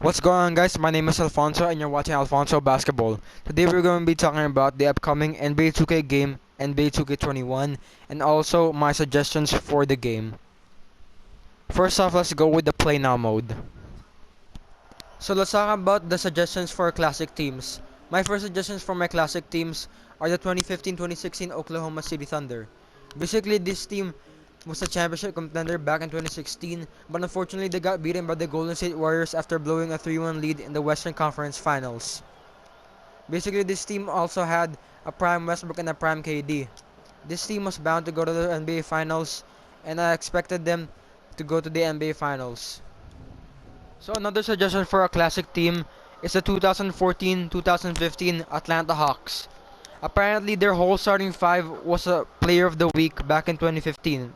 What's going on, guys? My name is Alfonso and you're watching Alfonso Basketball. Today we're going to be talking about the upcoming NBA 2K game, NBA 2K21, and also my suggestions for the game. First off, let's go with the play now mode. So let's talk about the suggestions for classic teams. My first suggestions for my classic teams are the 2015-2016 Oklahoma City Thunder. Basically, this team was a championship contender back in 2016, but unfortunately they got beaten by the Golden State Warriors after blowing a 3-1 lead in the Western Conference Finals. Basically, this team also had a prime Westbrook and a prime KD. This team was bound to go to the NBA Finals, and I expected them to go to the NBA Finals. So another suggestion for a classic team is the 2014-2015 Atlanta Hawks. Apparently, their whole starting five was a Player of the Week back in 2015.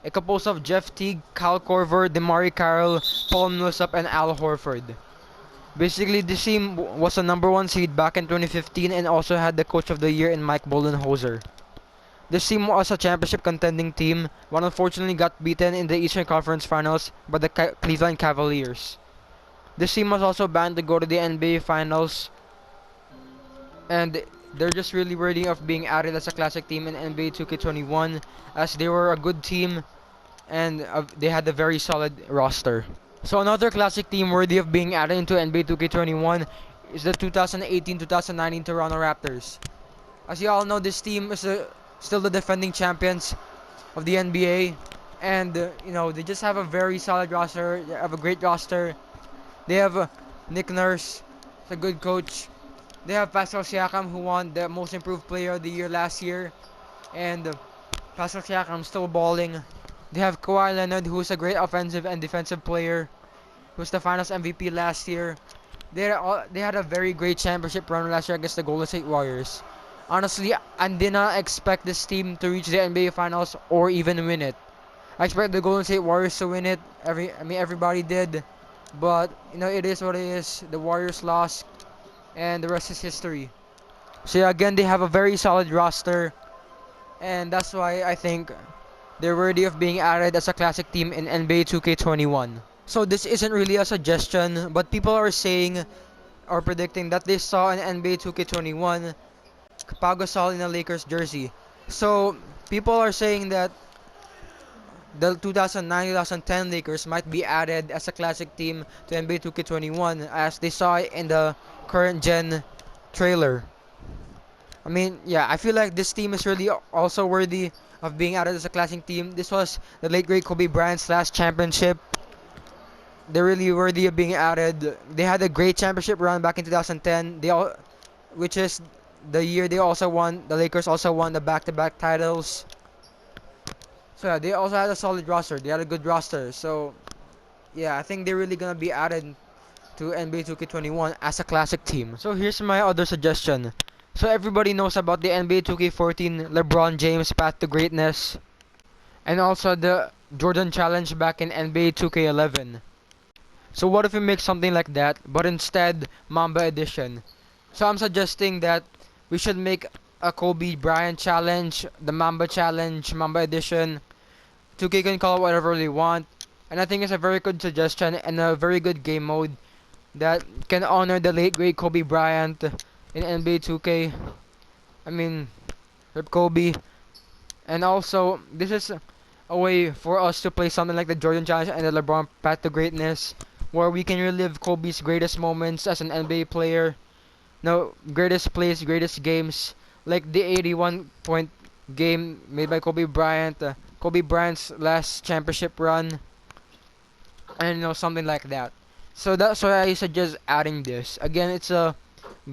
It composed of Jeff Teague, Kyle Korver, DeMar Carroll, Paul Millsap, and Al Horford. Basically, this team was a number one seed back in 2015 and also had the Coach of the Year in Mike Budenholzer. This team was a championship contending team, but unfortunately got beaten in the Eastern Conference Finals by the Cleveland Cavaliers. This team was also bound to go to the NBA Finals, and they're just really worthy of being added as a classic team in NBA 2K21, as they were a good team and they had a very solid roster. So another classic team worthy of being added into NBA 2K21 is the 2018-2019 Toronto Raptors. As you all know, this team is still the defending champions of the NBA, and they just have a very solid roster. They have a great roster. They have Nick Nurse, a good coach. They have Pascal Siakam, who won the Most Improved Player of the Year last year, and Pascal Siakam still balling. They have Kawhi Leonard, who is a great offensive and defensive player, who was the Finals MVP last year. They had a very great championship run last year against the Golden State Warriors. Honestly, I did not expect this team to reach the NBA Finals or even win it. I expect the Golden State Warriors to win it. Everybody did, but it is what it is. The Warriors lost, and the rest is history. So yeah, again, they have a very solid roster, and that's why I think they're worthy of being added as a classic team in NBA 2K21. So this isn't really a suggestion, but people are saying or predicting that they saw an NBA 2K21 Pau Gasol in a Lakers jersey. So people are saying that the 2009-2010 Lakers might be added as a classic team to NBA 2K21 as they saw it in the current gen trailer. I feel like this team is really also worthy of being added as a classic team. This was the late great Kobe Bryant's last championship. They're really worthy of being added. They had a great championship run back in 2010. Which is the year they also won. The Lakers also won the back-to-back titles. So yeah, they also had a solid roster. They had a good roster. So yeah, I think they're really gonna be added to NBA 2K21 as a classic team. So here's my other suggestion. So everybody knows about the NBA 2K14 LeBron James Path to Greatness, and also the Jordan Challenge back in NBA 2K11. So what if we make something like that, but instead Mamba edition? So I'm suggesting that we should make a Kobe Bryant challenge, the Mamba challenge, Mamba edition. 2K can call it whatever they want, and I think it's a very good suggestion and a very good game mode that can honor the late great Kobe Bryant in NBA 2K. Rip Kobe. And also, this is a way for us to play something like the Jordan Challenge and the LeBron Path to Greatness, where we can relive Kobe's greatest moments as an NBA player. No, greatest plays, greatest games, like the 81-point game made by Kobe Bryant, Kobe Bryant's last championship run, and something like that. So that's why I suggest adding this. Again, it's a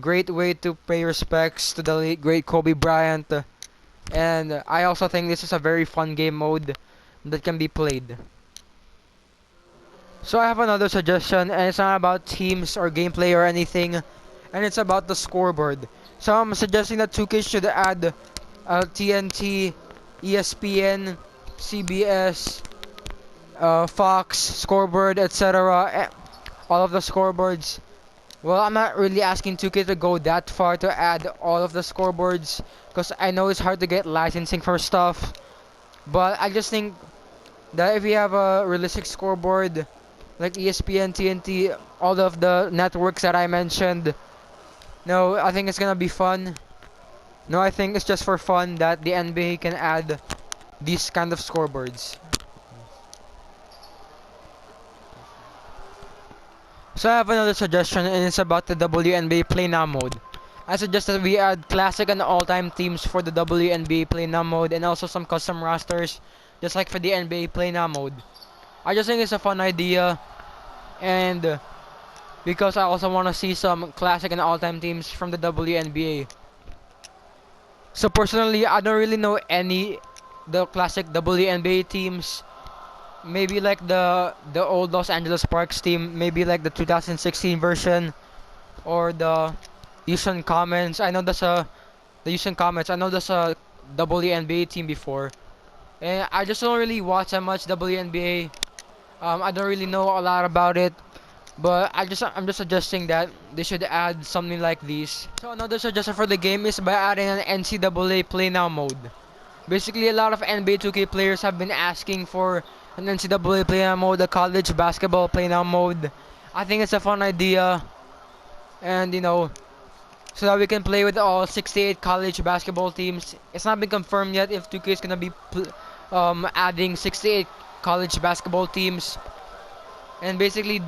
great way to pay respects to the late great Kobe Bryant, and I also think this is a very fun game mode that can be played. So I have another suggestion, and it's not about teams or gameplay or anything, and it's about the scoreboard. So I'm suggesting that 2K should add TNT, ESPN, CBS, Fox, Scoreboard, etc. All of the scoreboards. Well, I'm not really asking 2K to go that far to add all of the scoreboards, because I know it's hard to get licensing for stuff. But I just think that if we have a realistic scoreboard like ESPN, TNT, all of the networks that I mentioned. No, I think it's gonna be fun. No, I think it's just for fun that the NBA can add these kind of scoreboards. So I have another suggestion, and it's about the WNBA Play Now mode. I suggest that we add classic and all-time teams for the WNBA Play Now mode, and also some custom rosters, just like for the NBA Play Now mode. I just think it's a fun idea, and because I also want to see some classic and all-time teams from the WNBA. So personally, I don't really know any the classic WNBA teams. Maybe like the old Los Angeles Sparks team, maybe like the 2016 version, or the Houston Comets. I know that's a the Houston Comets. I know that's a WNBA team before, and I just don't really watch that much WNBA. I don't really know a lot about it, but I'm just suggesting that they should add something like these. So another suggestion for the game is by adding an NCAA Play Now mode. Basically, a lot of NBA 2K players have been asking for an NCAA Play Now mode, a college basketball Play Now mode. I think it's a fun idea, and so that we can play with all 68 college basketball teams. It's not been confirmed yet if 2K is gonna be adding 68 college basketball teams, and basically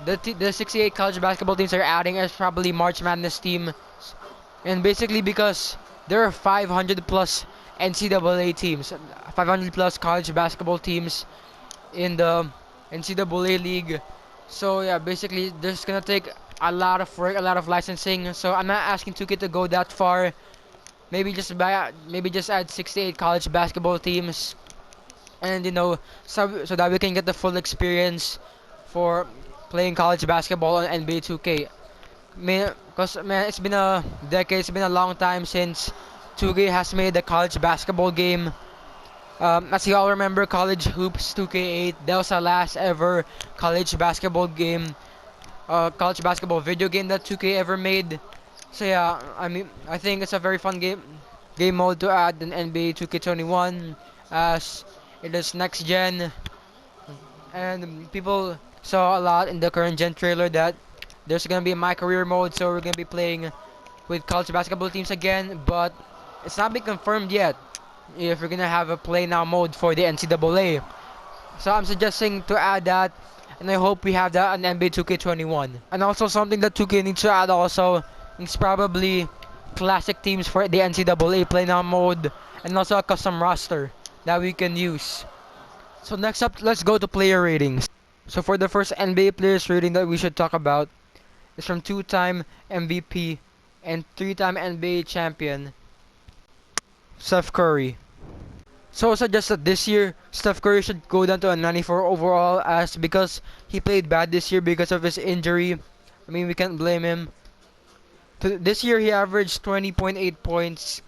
the 68 college basketball teams are adding is probably March Madness team, and basically because there are 500 plus NCAA teams, 500 plus college basketball teams in the NCAA league. So yeah, basically there's gonna take a lot of work, a lot of licensing. So I'm not asking 2K to go that far. Maybe just add 68 college basketball teams, and so that we can get the full experience for playing college basketball on NBA 2K. Cause man, it's been a decade, it's been a long time since 2K has made the college basketball game. As you all remember, College Hoops 2K8, that was our last ever college basketball game, college basketball video game that 2K ever made. So yeah, I think it's a very fun game mode to add in NBA 2K21, as it is next gen, and people saw a lot in the current gen trailer that there's gonna be a my career mode, so we're gonna be playing with college basketball teams again, but it's not been confirmed yet if we're gonna have a play now mode for the NCAA. So I'm suggesting to add that, and I hope we have that on NBA 2K21. And also something that 2K needs to add also is probably classic teams for the NCAA play now mode, and also a custom roster that we can use. So next up, let's go to player ratings. So for the first NBA players rating that we should talk about is from 2-time MVP and 3-time NBA champion Steph Curry. So I suggest that this year Steph Curry should go down to a 94 overall, as because he played bad this year because of his injury. I mean, we can't blame him. This year he averaged 20.8 points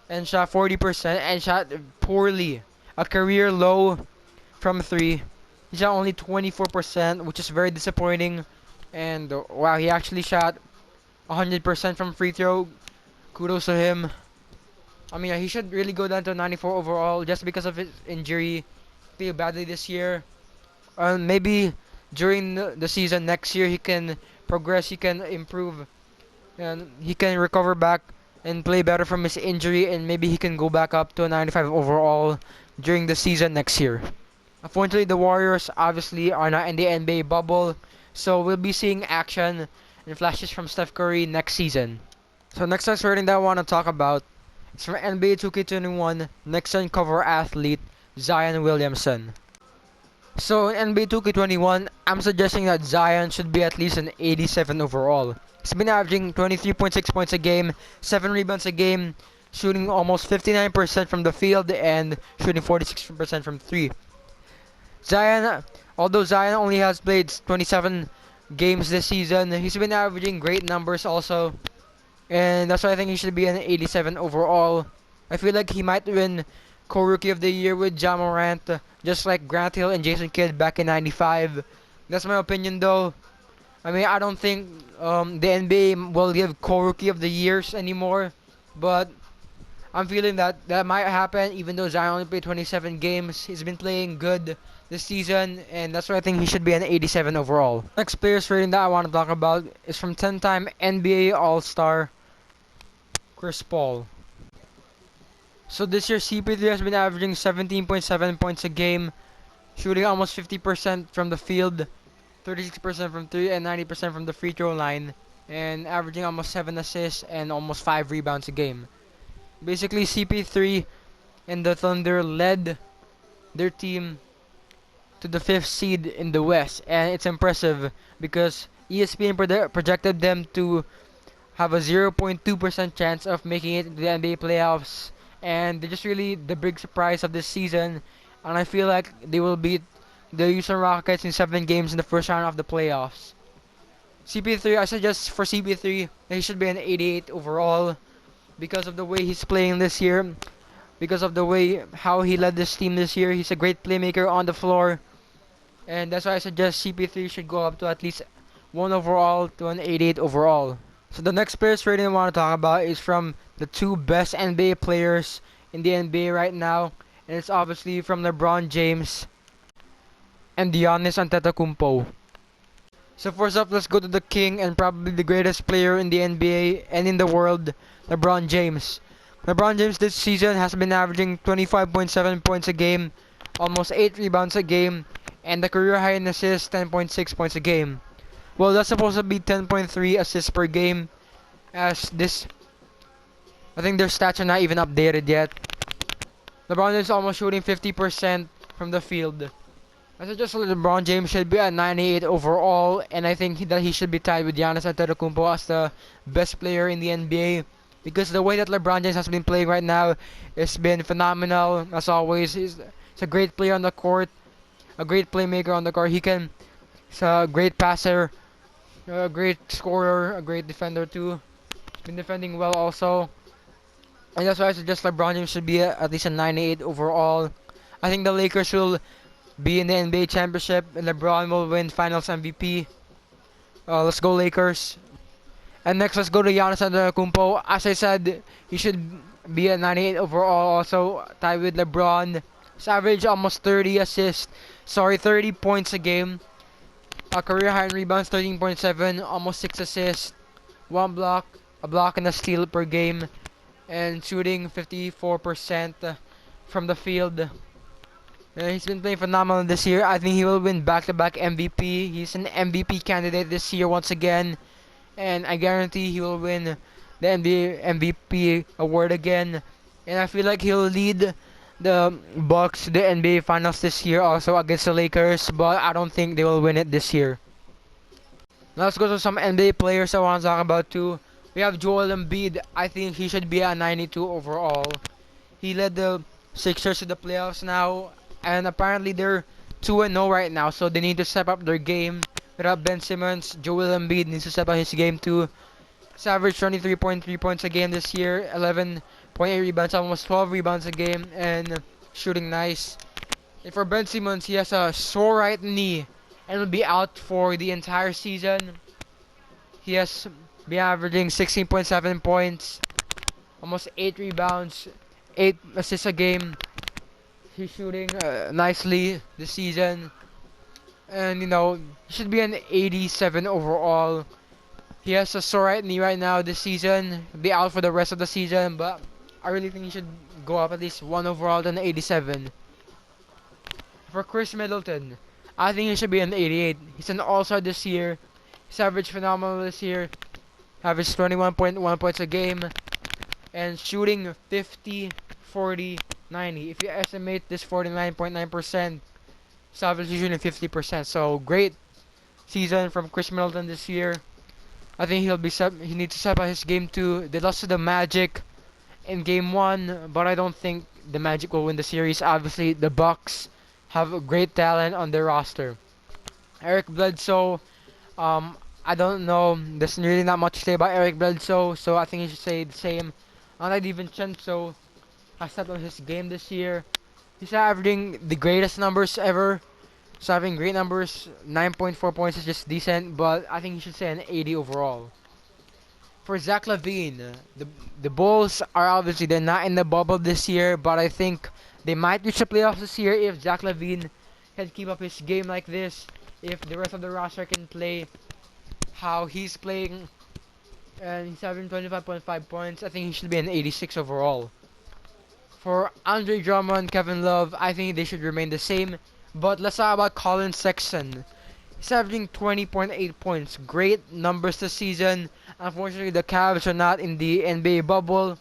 and shot 40% and shot poorly. A career low from 3. He shot only 24%, which is very disappointing. And wow, he actually shot 100% from free throw. Kudos to him. I mean, he should really go down to 94 overall just because of his injury. Played badly this year. Maybe during the season next year he can progress, he can improve, and he can recover back and play better from his injury, and maybe he can go back up to a 95 overall during the season next year. Unfortunately, the Warriors obviously are not in the NBA bubble, so we'll be seeing action and flashes from Steph Curry next season. So next next rating that I want to talk about is from NBA 2K21 Next Gen Cover Athlete Zion Williamson. So in NBA 2K21, I'm suggesting that Zion should be at least an 87 overall. He's been averaging 23.6 points a game, 7 rebounds a game, shooting almost 59% from the field and shooting 46% from 3. Although Zion only has played 27 games this season, he's been averaging great numbers also, and that's why I think he should be an 87 overall. I feel like he might win co-rookie of the year with Ja Morant, just like Grant Hill and Jason Kidd back in '95. That's my opinion though. I mean, I don't think the NBA will give co-rookie of the years anymore, but I'm feeling that might happen even though Zion only played 27 games. He's been playing good this season, and that's why I think he should be an 87 overall. Next player's rating that I want to talk about is from 10-time NBA All-Star Chris Paul. So this year, CP3 has been averaging 17.7 points a game, shooting almost 50% from the field, 36% from 3, and 90% from the free throw line, and averaging almost 7 assists and almost 5 rebounds a game. Basically, CP3 and the Thunder led their team to the 5th seed in the West, and it's impressive because ESPN projected them to have a 0.2% chance of making it into the NBA playoffs, and they're just really the big surprise of this season, and I feel like they will beat the Houston Rockets in 7 games in the first round of the playoffs. CP3, I suggest for CP3 that he should be an 88 overall because of the way he's playing this year, because of the way how he led this team this year. He's a great playmaker on the floor, and that's why I suggest CP3 should go up to at least 1 overall to an 88 overall. So the next player's rating I want to talk about is from the 2 best NBA players in the NBA right now, and it's obviously from LeBron James and Giannis Antetokounmpo. So first up, let's go to the king and probably the greatest player in the NBA and in the world, LeBron James. LeBron James this season has been averaging 25.7 points a game, almost 8 rebounds a game, and the career high in assists 10.6 points a game. Well, that's supposed to be 10.3 assists per game, as this, I think their stats are not even updated yet. LeBron James almost shooting 50% from the field. I suggest LeBron James should be at 98 overall, and I think that he should be tied with Giannis Antetokounmpo as the best player in the NBA, because the way that LeBron James has been playing right now has been phenomenal. As always, he's a great player on the court, a great playmaker on the court. He's a great passer, a great scorer, a great defender too. Been defending well also, and that's why I suggest LeBron James should be at least a 98 overall. I think the Lakers will be in the NBA championship, and LeBron will win Finals MVP. Let's go Lakers. And next, let's go to Giannis Antetokounmpo. As I said, he should be a 98 overall, also tied with LeBron. His average almost 30 points a game. A career high in rebounds 13.7, almost 6 assists, 1 block, a block and a steal per game, and shooting 54% from the field. He's been playing phenomenal this year. I think he will win back-to-back MVP. He's an MVP candidate this year once again, and I guarantee he will win the NBA MVP award again. And I feel like he'll lead the Bucks to the NBA Finals this year, also against the Lakers, but I don't think they will win it this year. Now let's go to some NBA players I want to talk about too. We have Joel Embiid. I think he should be a 92 overall. He led the Sixers to the playoffs now, and apparently they're 2-0 right now, so they need to step up their game. Without Ben Simmons, Joel Embiid needs to step up his game too. He's averaged 23.3 points a game this year, 11.8 rebounds, almost 12 rebounds a game, and shooting nice. And for Ben Simmons, he has a sore right knee and will be out for the entire season. He has been averaging 16.7 points, almost 8 rebounds, 8 assists a game. He's shooting nicely this season, and he should be an 87 overall. He has a sore right knee right now this season. He'll be out for the rest of the season, but I really think he should go up at least 1 overall to an 87. For Chris Middleton, I think he should be an 88. He's an all-star this year. He's averaged phenomenal this year. Averaged 21.1 points a game, and shooting 50, 40, 90. If you estimate this 49.9%, he's obviously shooting 50%. So great season from Chris Middleton this year. I think he needs to step up his game too. They lost to the Magic in game 1, but I don't think the Magic will win the series. Obviously, the Bucks have a great talent on their roster. Eric Bledsoe, I don't know. There's really not much to say about Eric Bledsoe, so I think he should say the same. Unlike DiVincenzo has stepped up his game this year. He's averaging the greatest numbers ever. He's having great numbers. 9.4 points is just decent, but I think he should say an 80 overall. For Zach LaVine, the Bulls are obviously, they're not in the bubble this year, but I think they might reach the playoffs this year if Zach LaVine can keep up his game like this, if the rest of the roster can play how he's playing, and he's having 25.5 points, I think he should be an 86 overall. For Andre Drummond, Kevin Love, I think they should remain the same. But let's talk about Colin Sexton. He's averaging 20.8 points. Great numbers this season. Unfortunately, the Cavs are not in the NBA bubble.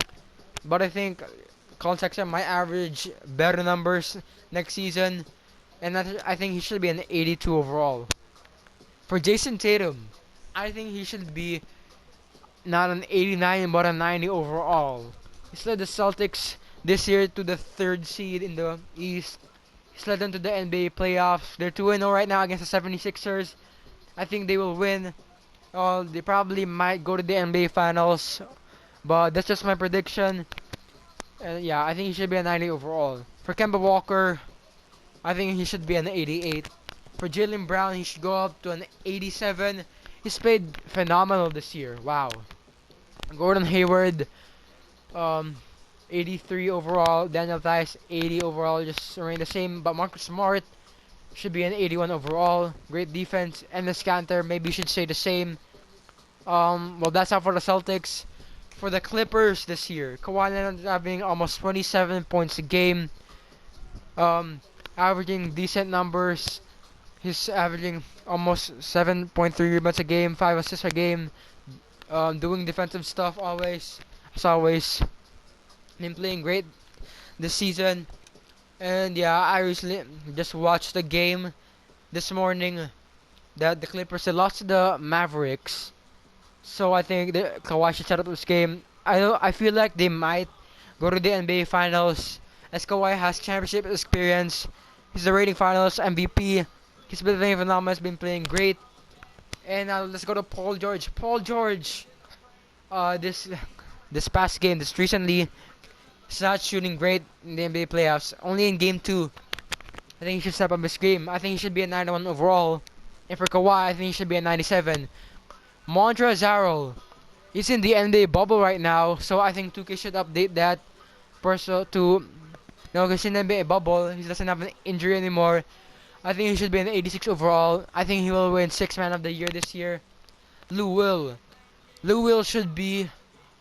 But I think Colin Sexton might average better numbers next season. And I think he should be an 82 overall. For Jason Tatum, I think he should be not an 89 but a 90 overall. He's led the Celtics this year to the 3rd seed in the East. He's led them to the NBA playoffs. They're 2-0 right now against the 76ers. I think they will win. They probably might go to the NBA finals, but that's just my prediction. And yeah, I think he should be a 90 overall. For Kemba Walker, I think he should be an 88. For Jaylen Brown, he should go up to an 87. He's played phenomenal this year. Wow. Gordon Hayward, 83 overall. Daniel Tice, 80 overall. Just remain the same. But Marcus Smart should be an 81 overall. Great defense. And the Scanter maybe should stay the same. Well, that's all for the Celtics. For the Clippers this year, Kawhi Leonard having almost 27 points a game. Averaging decent numbers. He's averaging almost 7.3 rebounds a game, 5 assists a game. Doing defensive stuff always, as always. Been playing great this season. And yeah, I recently just watched the game this morning that the Clippers had lost to the Mavericks. So I think Kawhi should set up this game. I feel like they might go to the NBA Finals, as Kawhi has championship experience. He's the reigning Finals MVP. He's been playing phenomenal. He's been playing great. And now let's go to Paul George. Paul George, this past game, this recently, he's not shooting great in the NBA playoffs. Only in game 2. I think he should step up his game. I think he should be a 91 overall. And for Kawhi, I think he should be a 97. Montrezl Harrell, he's in the NBA bubble right now, so I think 2K should update that to, because in the NBA bubble, he doesn't have an injury anymore. I think he should be an 86 overall. I think he will win 6th Man of the Year this year. Lou Will should be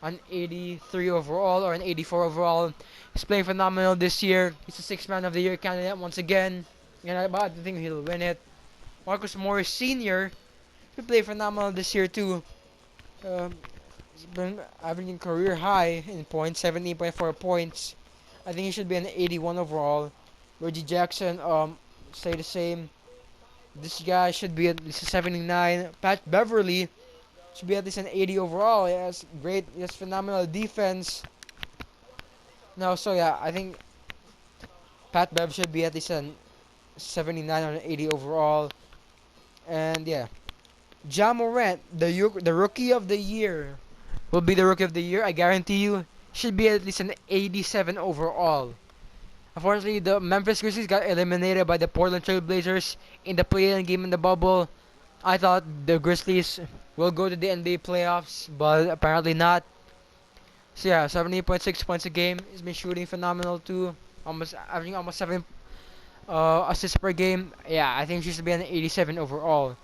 an 83 overall or an 84 overall. He's playing phenomenal this year. He's a 6th Man of the Year candidate once again. And I think he'll win it. Marcus Morris Sr. He played phenomenal this year too. He's been averaging career high in points, 17.4 points. I think he should be an 81 overall. Reggie Jackson, stay the same. This guy should be at least a 79. Pat Beverly should be at least an 80 overall. He has phenomenal defense. No, so yeah, I think Pat Bev should be at least a 79 or an 80 overall. And yeah, Ja Morant, the Rookie of the Year, will be the Rookie of the Year. I guarantee you, should be at least an 87 overall. Unfortunately, the Memphis Grizzlies got eliminated by the Portland Trail Blazers in the play-in game in the bubble. I thought the Grizzlies will go to the NBA playoffs, but apparently not. So yeah, 70.6 points a game. He's been shooting phenomenal too. Averaging almost 7 assists per game. Yeah, I think she should be an 87 overall.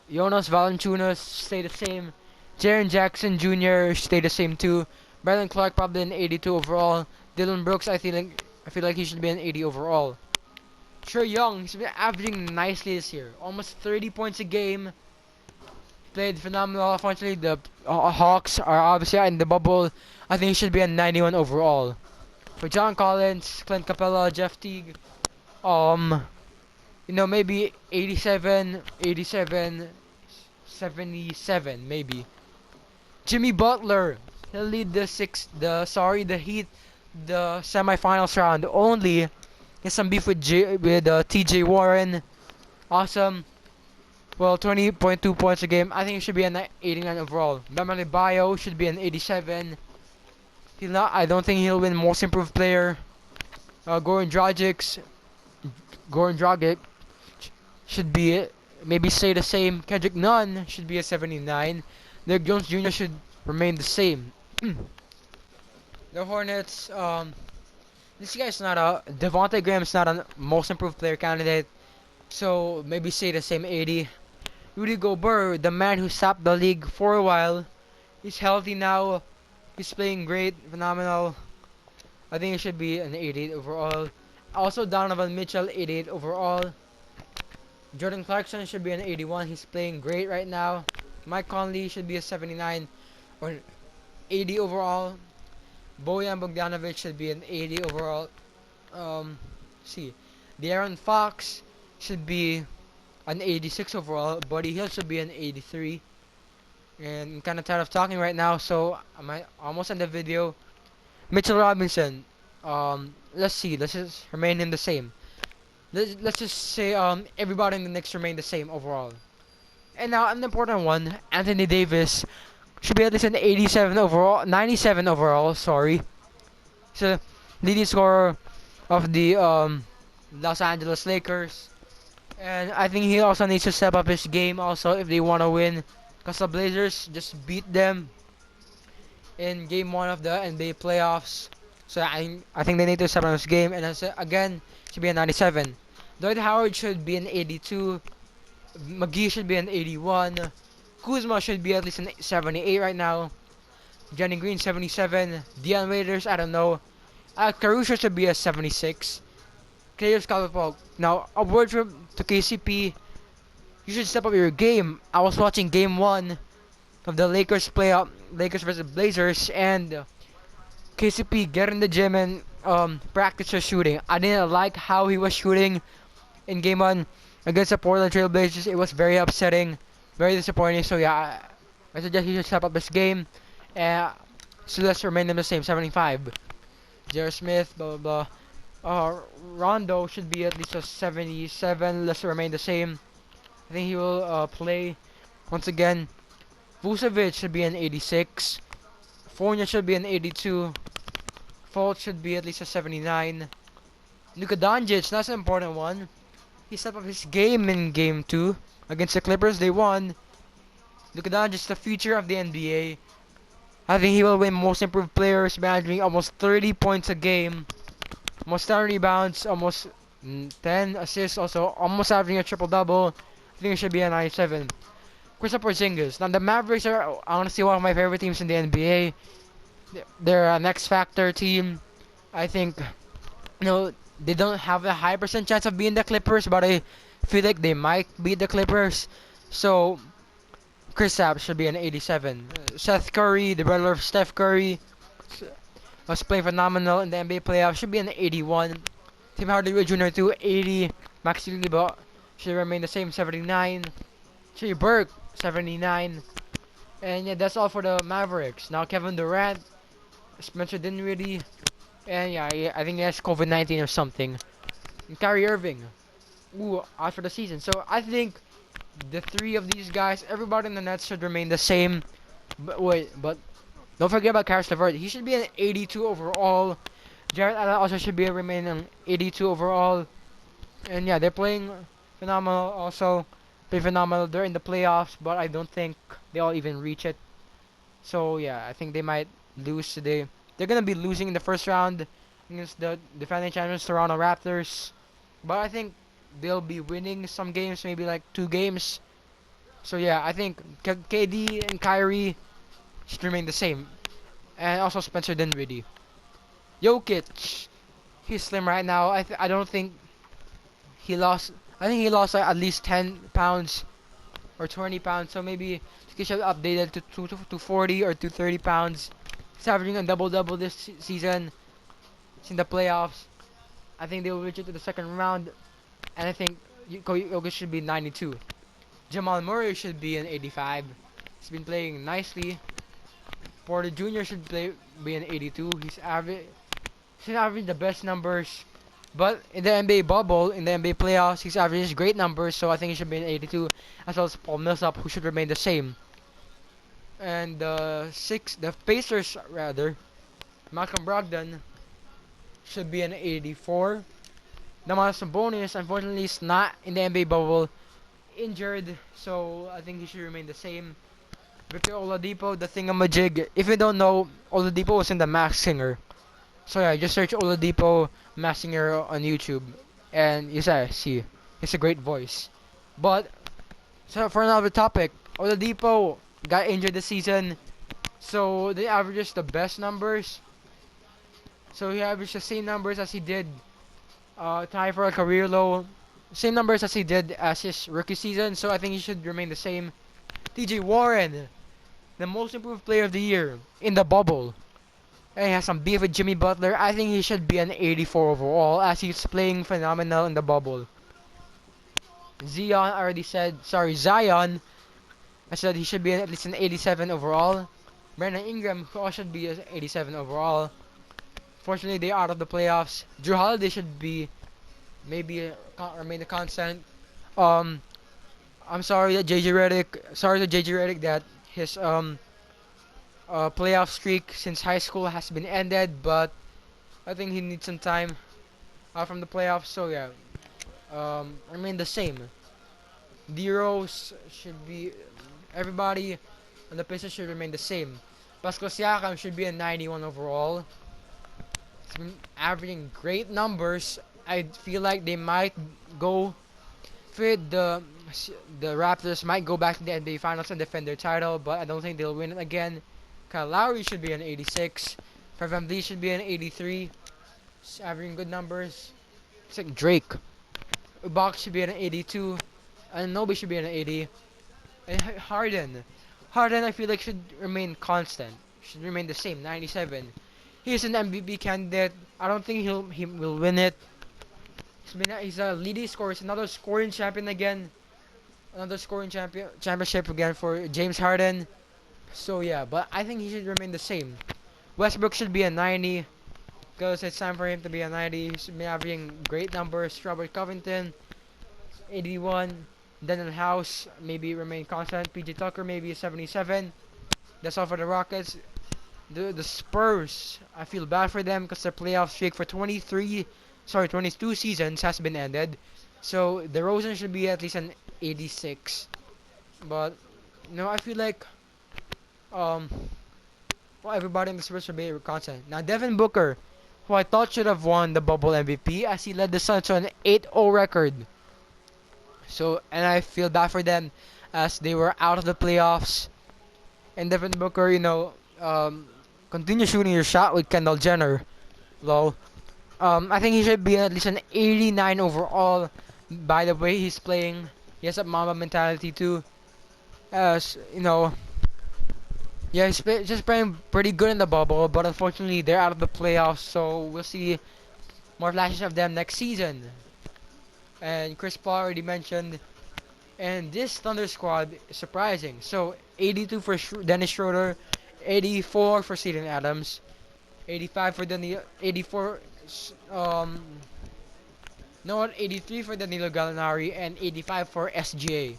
Jonas Valanciunas stay the same. Jaren Jackson Jr. stay the same too. Brandon Clark probably an 82 overall. Dylan Brooks, I feel like he should be an 80 overall. Trae Young, he's been averaging nicely this year. Almost 30 points a game. Played phenomenal. Unfortunately, the Hawks are obviously in the bubble. I think he should be a 91 overall. For John Collins, Clint Capella, Jeff Teague, maybe 87, 77, maybe. Jimmy Butler, he'll lead the Heat, the semifinals round only. Get some beef with TJ Warren. Awesome. Well, 20.2 points a game. I think he should be an 89 overall. Bam Adebayo should be an 87. I don't think he'll win Most Improved Player. Goran Dragic should be maybe stay the same. Kendrick Nunn should be a 79. Nick Jones Jr. should remain the same. The Hornets, this guy's not Devontae Graham's not a Most Improved Player candidate. So maybe say the same 80. Rudy Gobert, the man who stopped the league for a while, he's healthy now. He's playing great, phenomenal. I think it should be an 88 overall. Also, Donovan Mitchell, 88 overall. Jordan Clarkson should be an 81. He's playing great right now. Mike Conley should be a 79 or an 80 overall. Bojan Bogdanovic should be an 80 overall. See, De'Aaron Fox should be an 86 overall. Buddy Hield should be an 83. And I'm kind of tired of talking right now, so I'm almost end the video. Mitchell Robinson. Let's see. Let's just remain him the same. Let's just say everybody in the Knicks remain the same overall. And now an important one, Anthony Davis should be at least an 87 overall, 97 overall. Sorry. So leading scorer of the Los Angeles Lakers. And I think he also needs to step up his game also if they want to win. Because the Blazers just beat them in game 1 of the NBA playoffs. So I think they need to step up his game. And again, should be a 97. Dwight Howard should be an 82. McGee should be an 81. Kuzma should be at least an 78 right now. Johnny Green 77. Dion Waiters, I don't know. Caruso should be a 76. Clear Scalpel. Now, a word to KCP. You should step up your game. I was watching game 1 of the Lakers playoff, Lakers versus Blazers, and KCP get in the gym and practice his shooting. I didn't like how he was shooting in game 1 against the Portland Trail Blazers. It was very upsetting, very disappointing. So yeah, I suggest he should step up his game. So let's remain them the same, 75. J.R. Smith, blah blah blah. Rondo should be at least a 77. Let's remain the same. I think he will play once again. Vucevic should be an 86. Fournier should be an 82. Fultz should be at least a 79. Luka Doncic, that's an important one. He stepped up his game in game 2 against the Clippers. They won. Luka Doncic, the future of the NBA. I think he will win Most Improved Players, managing almost 30 points a game, almost 10 rebounds, almost 10 assists, also almost averaging a triple-double. I think it should be a 97. Kristaps Porzingis. Now the Mavericks are honestly one of my favorite teams in the NBA. They're an X Factor team. I think, they don't have a high percent chance of beating the Clippers, but I feel like they might beat the Clippers. So Kristaps should be an 87. Seth Curry, the brother of Steph Curry, was playing phenomenal in the NBA playoffs. Should be an 81. Tim Hardaway Jr. to 80. Max Liba should remain the same, 79. Trey Burke, 79. And yeah, that's all for the Mavericks. Now Kevin Durant, Spencer Dinwiddie, and yeah, I think he has COVID-19 or something. And Kyrie Irving, out for the season. So I think the 3 of these guys, everybody in the Nets should remain the same. But don't forget about Karis LeVert. He should be an 82 overall. Jared Allen also should remain an 82 overall. And yeah, they're playing phenomenal also. Play phenomenal during the playoffs, but I don't think they'll even reach it. So yeah, I think they might lose today. They're gonna be losing in the first round against the defending champions Toronto Raptors, but I think they'll be winning some games, maybe like 2 games. So yeah, I think KD and Kyrie should remain the same, and also Spencer Dinwiddie. Jokic, he's slim right now. I don't think he lost. I think he lost like at least 10 pounds or 20 pounds. So maybe he should update it to 40 or to 30 pounds. He's averaging a double-double this season. It's in the playoffs. I think they will reach it to the second round. And I think Jokic should be 92. Jamal Murray should be an 85. He's been playing nicely. Porter Jr. should be an 82. He's averaging the best numbers. But in the NBA bubble, in the NBA playoffs, he's averaging great numbers, so I think he should be an 82, as well as Paul Millsap, who should remain the same. And the Pacers, Malcolm Brogdon should be an 84. Domantas Sabonis, unfortunately, is not in the NBA bubble, injured, so I think he should remain the same. Victor Oladipo, the thingamajig. If you don't know, Oladipo was in the Masked Singer. So yeah, just search Oladipo Masked Singer on YouTube, and you see. He's a great voice. But so for another topic, Oladipo got injured this season, so they averages the best numbers. So he averaged the same numbers as he did, tie for a career low, same numbers as he did as his rookie season. So I think he should remain the same. TJ Warren, the most improved player of the year in the bubble. And he has some beef with Jimmy Butler. I think he should be an 84 overall as he's playing phenomenal in the bubble. Zion, I said he should be at least an 87 overall. Brandon Ingram, who also should be an 87 overall. Fortunately, they're out of the playoffs. Drew Holiday should be maybe remain a constant. Um, I'm sorry that JJ Redick. Sorry to JJ Redick that his playoff streak since high school has been ended, but I think he needs some time from the playoffs. So yeah, remain the same. D Rose should be everybody on the Pistons should remain the same. Pascal Siakam should be a 91 overall. He's been averaging great numbers. I feel like they might go fit the Raptors might go back to the NBA Finals and defend their title, but I don't think they'll win it again. Kyle Lowry should be an 86. Fred VanVleet should be an 83. He's averaging good numbers. It's like Drake. Ibaka should be an 82. And Nobi should be an 80. And Harden, I feel like should remain constant. Should remain the same, 97. He's an MVP candidate. I don't think he will win it. He's a leading scorer. He's another scoring champion again. Another scoring championship again for James Harden. So yeah, but I think he should remain the same. Westbrook should be a 90 because it's time for him to be a 90. He should be averaging great numbers. Robert Covington, 81. Daniel House maybe remain constant. PJ Tucker maybe a 77. That's all for the Rockets. The Spurs, I feel bad for them because their playoff streak for 22 seasons has been ended. So the DeRozan should be at least an 86. But I feel like everybody in the Spurs should be constant. Now Devin Booker, who I thought should have won the bubble MVP as he led the Suns to an 8-0 record. So, and I feel bad for them as they were out of the playoffs. And Devin Booker, continue shooting your shot with Kendall Jenner. Lol. I think he should be at least an 89 overall. By the way he's playing, he has a Mamba mentality too. As yeah, he's just playing pretty good in the bubble, but unfortunately they're out of the playoffs. So we'll see more flashes of them next season. And Chris Paul already mentioned. And this Thunder squad is surprising. So 82 for Dennis Schroeder, 84 for Steven Adams, 85 for 84. No, 83 for Danilo Gallinari and 85 for SGA.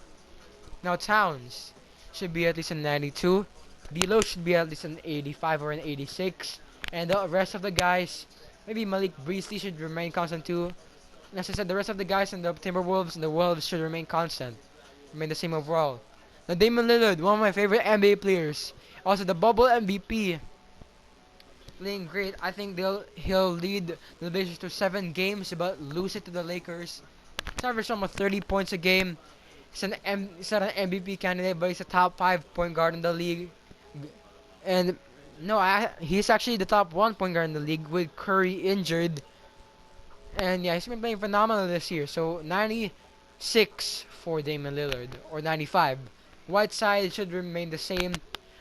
Now Towns should be at least an 92. D'Lo should be at least an 85 or an 86. And the rest of the guys, maybe Malik Beasley should remain constant too. And as I said, the rest of the guys in the Timberwolves and the Wolves should remain constant. Remain the same overall. Now Damian Lillard, one of my favorite NBA players. Also the bubble MVP. Playing great. I think he'll lead the Blazers to 7 games but lose it to the Lakers. He's averaged almost 30 points a game. He's not an MVP candidate, but he's a top 5 point guard in the league. And he's actually the top 1 point guard in the league with Curry injured. And yeah, he's been playing phenomenal this year. So 96 for Damian Lillard or 95. Whiteside should remain the same.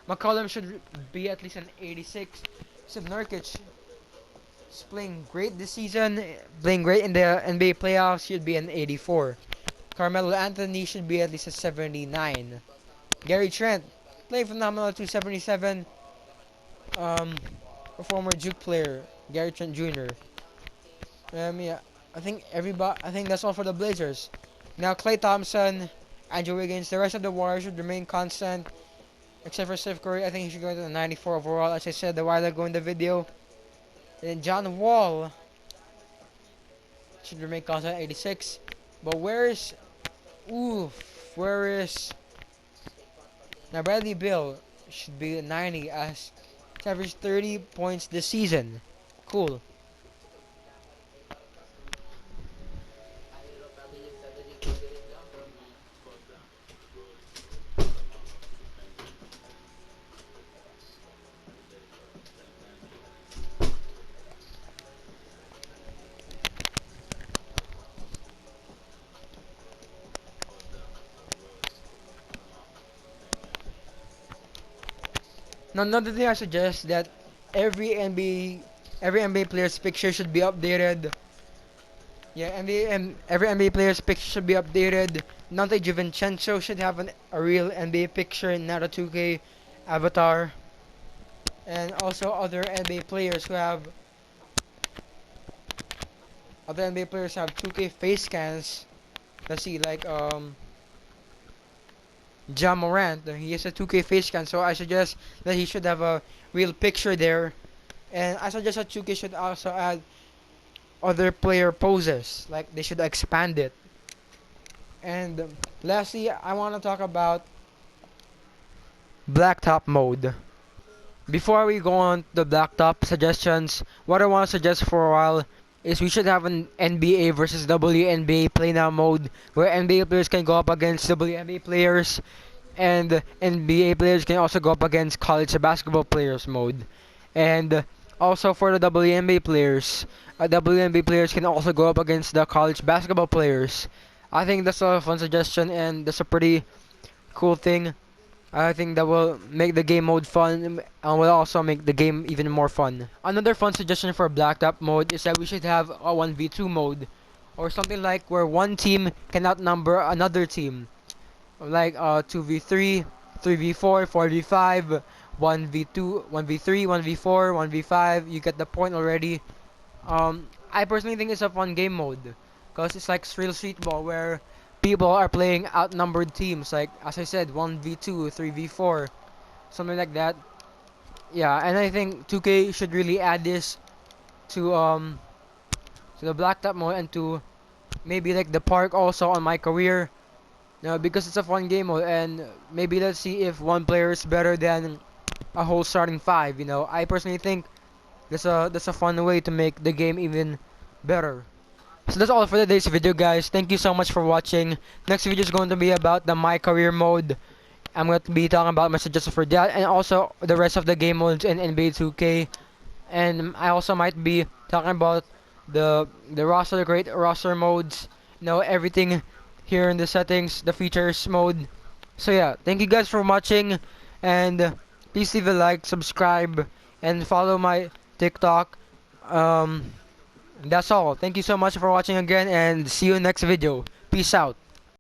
McCollum should be at least an 86. Nurkic is playing great this season, playing great in the NBA playoffs, should be an 84. Carmelo Anthony should be at least a 79. Gary Trent, playing phenomenal, 277. A former Duke player, Gary Trent Jr. Yeah, I think that's all for the Blazers. Now Klay Thompson, Andrew Wiggins, the rest of the Warriors should remain constant. Except for Steph Curry, I think he should go to the 94 overall, as I said a while ago in the video. And John Wall should remain constant at 86. But where is now Bradley Beal should be at 90 as he averaged 30 points this season. Cool. Now, another thing I suggest that every NBA player's picture should be updated. Yeah, NBA and every NBA player's picture should be updated. Nante DiVincenzo should have a real NBA picture, not a 2K avatar. And also other NBA players have 2K face scans. Let's see, like Ja Morant, he has a 2K face scan, so I suggest that he should have a real picture there. And I suggest that 2K should also add other player poses, like they should expand it. And lastly, I want to talk about Blacktop mode. Before we go on the Blacktop suggestions, what I want to suggest for a while is we should have an NBA versus WNBA play now mode where NBA players can go up against WNBA players and NBA players can also go up against college basketball players mode. And also for the WNBA players, WNBA players can also go up against the college basketball players. I think that's a fun suggestion and that's a pretty cool thing. I think that will make the game mode fun and will also make the game even more fun. Another fun suggestion for Blacktop mode is that we should have a 1v2 mode or something like where one team can outnumber another team. Like 2v3, 3v4, 4v5, 1v2, 1v3, 1v4, 1v5. You get the point already. I personally think it's a fun game mode because it's like real streetball where people are playing outnumbered teams. Like as I said, 1v2, 3v4, something like that. Yeah, and I think 2K should really add this to the Blacktop mode and to maybe like the park also on my career. Because it's a fun game mode, and maybe let's see if one player is better than a whole starting five. I personally think that's a fun way to make the game even better. So that's all for today's video, guys. Thank you so much for watching. Next video is going to be about the My Career mode. I'm going to be talking about my suggestions for that, and also the rest of the game modes in NBA 2K. And I also might be talking about the roster, the great roster modes. Everything here in the settings, the features mode. So yeah, thank you guys for watching, and please leave a like, subscribe, and follow my TikTok. That's all. Thank you so much for watching again, and see you next video. Peace out.